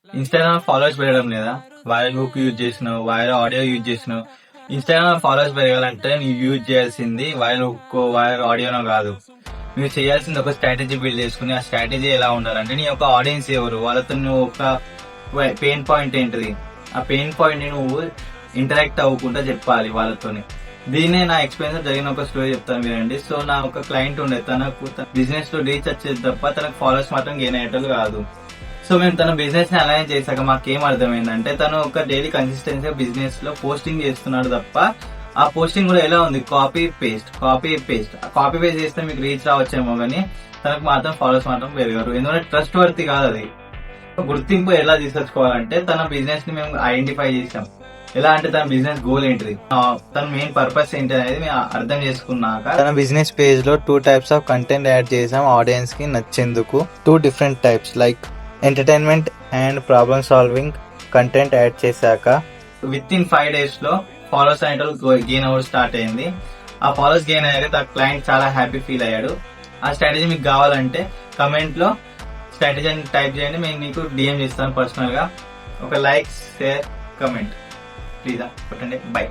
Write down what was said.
Instagram followers పెరగడం లేదా, viral hook use చేసినావు, వైరల్ ఆడియో యూజ్ చేసినావు. ఇన్స్టాగ్రామ్ ఫాలోవర్స్ పెరగాలంటే నువ్వు యూజ్ చేయాల్సింది వైరల్ హుక్ వైరల్ ఆడియోనో కాదు. నువ్వు చేయాల్సింది ఒక స్ట్రాటజీ బిల్డ్ చేసుకుని, ఆ స్ట్రాటజీ ఎలా ఉండాలంటే నీ యొక్క ఆడియన్స్ ఎవరు, వాళ్ళతో నువ్వు ఒక పెయిన్ పాయింట్ ఏంటిది, ఆ పెయిన్ పాయింట్ ని నువ్వు ఇంటరాక్ట్ అవ్వకుండా చెప్పాలి వాళ్ళతోని. దీన్నే నా ఎక్స్పీరియన్స్ జరిగిన ఒక స్టోరీ చెప్తాను వినండి. సో నా ఒక క్లయింట్ ఉండే, తనకు బిజినెస్ లో రీచ్ వచ్చేది తప్ప తనకు ఫాలోవర్స్ మాత్రం గెయిన్ అయ్యేటోళ్ళు కాదు. సో మేము తన బిజినెస్ ని అలైన్ చేశాక మాకేం అర్థమైందంటే, తను ఒక డైలీ కన్సిస్టెన్సీ బిజినెస్ లో పోస్టింగ్ చేస్తున్నాడు తప్ప ఆ పోస్టింగ్ కూడా ఎలా ఉంది, కాపీ పేస్ట్ చేస్తే మీకు రీచ్ రావచ్చేమో కానీ తనకు మాత్రం ఫాలోవర్స్ మాత్రం పెరిగారు. ఎందుకంటే ట్రస్ట్ వర్తి కాదు అది. గుర్తింపు ఎలా తీసుకొచ్చుకోవాలంటే తన బిజినెస్ ని మేము ఐడెంటిఫై చేసాం. ఎలా అంటే తన బిజినెస్ గోల్ ఏంటిది, తన మెయిన్ పర్పస్ ఏంటి అనేది మేము అర్థం చేసుకున్నాక తన బిజినెస్ పేజ్ లో 2 types ఆఫ్ కంటెంట్ యాడ్ చేసాం ఆడియన్స్ కి నచ్చేందుకు. 2 different types like entertainment and problem solving content add చేశాక విత్ ఇన్ 5 days లో ఫాలోవర్స్ అనేటోళ్ళు గెయిన్ అవ్వడం స్టార్ట్ అయింది. ఆ ఫాలోవర్స్ గెయిన్ అయ్యాక తన క్లయింట్ చాలా హ్యాపీ ఫీల్ అయ్యాడు. ఆ స్ట్రాటజీ మీకు కావాలంటే కమెంట్ లో స్ట్రాటజీ అని టైప్ చేయండి, మేము మీకు డిఎం చేస్తాను పర్సనల్ గా. ఒక లైక్, షేర్, కమెంట్ ప్లీజ్ కొట్టండి. బై.